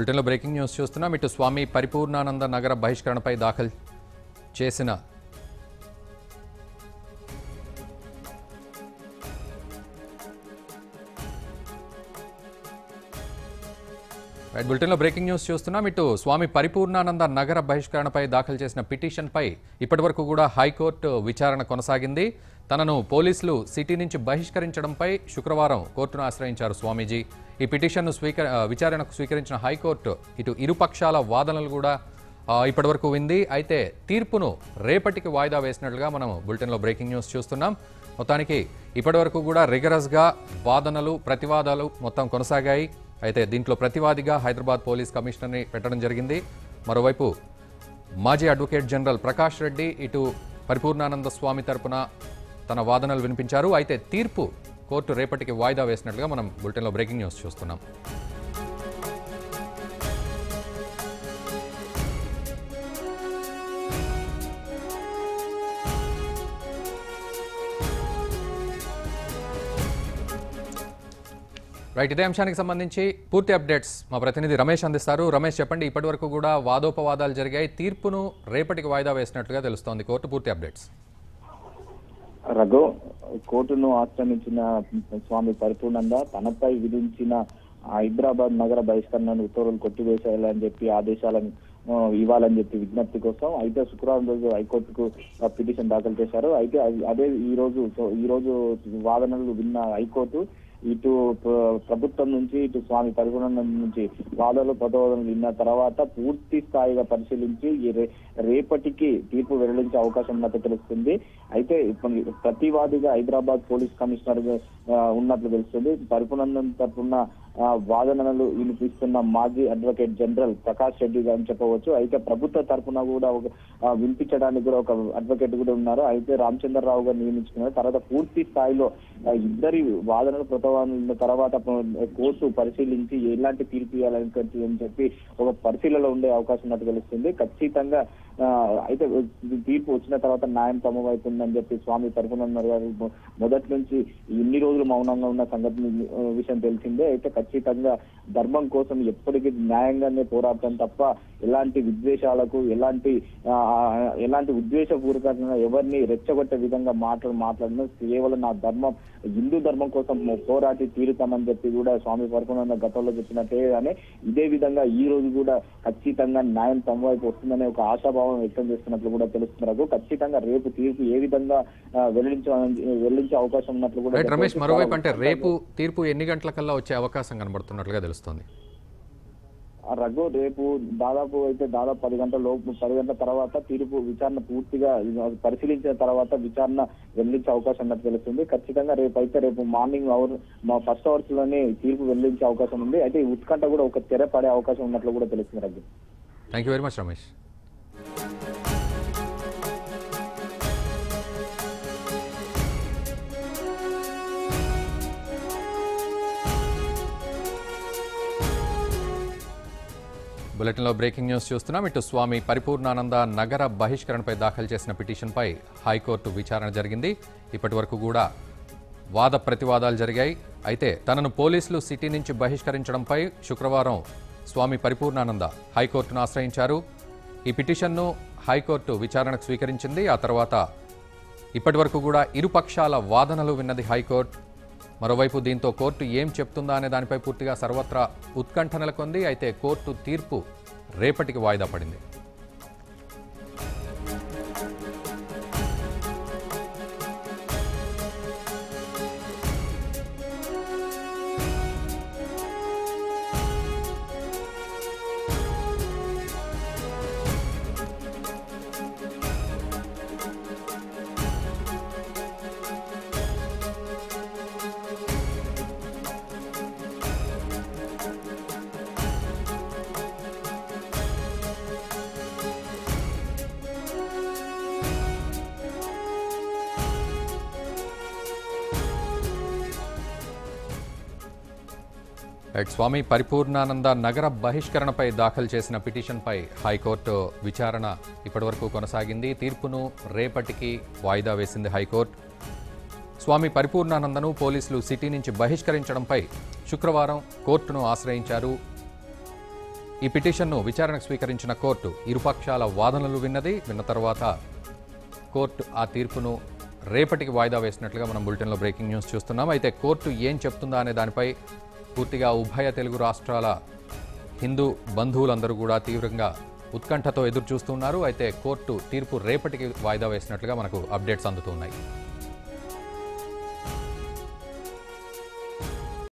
బులెటిన్లో breaking news చూస్తున్నాం. ఇటు స్వామి పరిపూర్ణానంద నగర బహిష్కరణపై దాఖలు చేసిన బులెటిన్లో బ్రేకింగ్ న్యూస్ చూస్తున్నాం. ఇటు స్వామి పరిపూర్ణానంద నగర బహిష్కరణపై దాఖలు చేసిన పిటిషన్పై ఇప్పటివరకు కూడా హైకోర్టు విచారణ కొనసాగింది. తనను పోలీసులు సిటీ నుంచి బహిష్కరించడంపై శుక్రవారం కోర్టును ఆశ్రయించారు స్వామీజీ. ఈ పిటిషన్ను విచారణకు స్వీకరించిన హైకోర్టు ఇటు ఇరుపక్షాల వాదనలు కూడా ఇప్పటివరకు వింది. అయితే తీర్పును రేపటికి వాయిదా వేసినట్లుగా మనం బులెటిన్లో బ్రేకింగ్ న్యూస్ చూస్తున్నాం. మొత్తానికి ఇప్పటివరకు కూడా రిగరస్గా వాదనలు ప్రతివాదాలు మొత్తం కొనసాగాయి. అయితే దీంట్లో ప్రతివాదిగా హైదరాబాద్ పోలీస్ కమిషనర్ని పెట్టడం జరిగింది. మరోవైపు మాజీ అడ్వకేట్ జనరల్ ప్రకాష్ రెడ్డి ఇటు పరిపూర్ణానంద స్వామి తరపున తన వాదనలు వినిపించారు. అయితే తీర్పు కోర్టు రేపటికి వాయిదా వేసినట్లుగా మనం బులెటిన్లో బ్రేకింగ్ న్యూస్ చూస్తున్నాం. రైట్, ఇదే అంశానికి సంబంధించి పూర్తి అప్డేట్స్ మా ప్రతినిధి రమేష్ అందిస్తారు. రమేష్, చెప్పండి, ఇప్పటివరకు కూడా వాదోపవాదాలు జరిగాయి, తీర్పును రేపటికి వాయిదా వేసినట్లుగా తెలుస్తోంది. కోర్టు పూర్తి అప్డేట్స్. రఘు, కోర్టును ఆశ్రయించిన స్వామి పరిపూర్ణంద తనపై విధించిన హైదరాబాద్ నగర బహిష్కరణ ఉత్తర్వులు కొట్టివేసేయాలని చెప్పి ఆదేశాలను ఇవ్వాలని చెప్పి విజ్ఞప్తి కోసం అయితే శుక్రవారం రోజు హైకోర్టుకు పిటిషన్ దాఖలు చేశారు. అయితే అదే ఈ రోజు వాదనలు విన్న హైకోర్టు ఇటు ప్రభుత్వం నుంచి ఇటు స్వామి పరిపూర్ణానంద నుంచి వాదనలు ప్రతివాదనలు విన్న తర్వాత పూర్తి స్థాయిగా పరిశీలించి రేపటికి తీర్పు వెల్లడించే అవకాశం ఉన్నట్టు తెలుస్తుంది. అయితే ప్రతివాదిగా హైదరాబాద్ పోలీస్ కమిషనర్ ఉన్నట్లు తెలుస్తుంది. పరిపూర్ణానంద తరపున వాదనలు వినిపిస్తున్న మాజీ అడ్వకేట్ జనరల్ ప్రకాష్ రెడ్డి అని చెప్పవచ్చు. అయితే ప్రభుత్వ తరపున కూడా వినిపించడానికి కూడా ఒక అడ్వకేట్ కూడా ఉన్నారు. అయితే రామచంద్రరావు గారు నియమించుకున్నారు. తర్వాత పూర్తి స్థాయిలో ఇద్దరి వాదనలు ప్రతివాదనల తర్వాత కోర్టు పరిశీలించి ఎలాంటి తీర్పు ఇవ్వాలని చెప్పి ఒక పరిశీలనలో ఉండే అవకాశం ఉన్నట్టు తెలుస్తుంది. ఖచ్చితంగా అయితే తీర్పు వచ్చిన తర్వాత న్యాయం తమ వైపు ఉందని చెప్పి స్వామి పరిపూర్ణానంద గారు మొదటి నుంచి ఇన్ని రోజులు మౌనంగా ఉన్న సంగతి విషయం తెలిసిందే. అయితే ఖచ్చితంగా ధర్మం కోసం ఎప్పటికీ న్యాయంగానే పోరాడటం తప్ప ఎలాంటి విద్వేషాలకు ఎలాంటి ఉద్వేషపూర్వకంగా ఎవరిని రెచ్చగొట్టే విధంగా మాట్లాడిన కేవలం నా ధర్మం హిందూ ధర్మం కోసం పోరాటి తీరుతామని చెప్పి కూడా స్వామి పరిపూర్ణానంద గతంలో చెప్పినట్టే కానీ ఇదే విధంగా ఈ రోజు కూడా ఖచ్చితంగా న్యాయం తమ వైపు వస్తుందనే ఒక ఆశాభావం వ్యక్తం చేస్తున్నట్లు కూడా తెలుస్తున్నారు. ఖచ్చితంగా రేపు తీర్పు ఏ విధంగా వెల్లడించే అవకాశం ఉన్నట్లు కూడా రమేష్, మరోవైపు అంటే రేపు తీర్పు ఎన్ని గంటలకల్లా వచ్చే అవకాశం కనబడుతున్నట్లుగా తెలుస్తోంది. రఘు, రేపు దాదాపు 10 గంటల తర్వాత తీర్పు విచారణ పూర్తిగా పరిశీలించిన తర్వాత విచారణ వెల్లడించే అవకాశం ఉన్నట్టు తెలుస్తుంది. ఖచ్చితంగా రేపు మార్నింగ్ ఫస్ట్ అవర్స్ లోనే తీర్పు వెల్లడించే అవకాశం ఉంది. అయితే ఈ ఉత్కంఠ కూడా ఒక తెర పడే అవకాశం ఉన్నట్లు కూడా తెలుస్తుంది. Raghu, thank you very much Ramesh. బులెటిన్లో బ్రేకింగ్ న్యూస్ చూస్తున్నాం. ఇటు స్వామి పరిపూర్ణానంద నగర బహిష్కరణపై దాఖలు చేసిన పిటిషన్పై హైకోర్టు విచారణ జరిగింది. ఇప్పటి వరకు కూడా వాద ప్రతివాదాలు జరిగాయి. అయితే తనను పోలీసులు సిటీ నుంచి బహిష్కరించడంపై శుక్రవారం స్వామి పరిపూర్ణానంద హైకోర్టును ఆశ్రయించారు. ఈ పిటిషన్ను హైకోర్టు విచారణకు స్వీకరించింది. ఆ తర్వాత ఇప్పటి వరకు కూడా ఇరుపక్షాల వాదనలు విన్నది హైకోర్టు. మరోవైపు దీంతో కోర్టు ఏం చెప్తుందా అనే దానిపై పూర్తిగా సర్వత్రా ఉత్కంఠ నెలకొంది. అయితే కోర్టు తీర్పు రేపటికి వాయిదా పడింది. స్వామి పరిపూర్ణానంద నగర బహిష్కరణపై దాఖలు చేసిన పిటిషన్పై హైకోర్టు విచారణ ఇప్పటివరకు కొనసాగింది. తీర్పును రేపటికి వాయిదా వేసింది హైకోర్టు. స్వామి పరిపూర్ణానందను పోలీసులు సిటీ నుంచి బహిష్కరించడంపై శుక్రవారం కోర్టును ఆశ్రయించారు. ఈ పిటిషన్ను విచారణకు స్వీకరించిన కోర్టు ఇరుపక్షాల వాదనలు విన్న తర్వాత కోర్టు ఆ తీర్పును రేపటికి వాయిదా వేసినట్లుగా మనం బులెటిన్లో బ్రేకింగ్ న్యూస్ చూస్తున్నాం. అయితే కోర్టు ఏం చెప్తుందా అనే దానిపై పూర్తిగా ఉభయ తెలుగు రాష్ట్రాల హిందూ బంధువులందరూ కూడా తీవ్రంగా ఉత్కంఠతో ఎదురు చూస్తున్నారు. అయితే కోర్టు తీర్పు రేపటికి వాయిదా వేసినట్లుగా మనకు అప్డేట్స్ అందుతున్నాయి.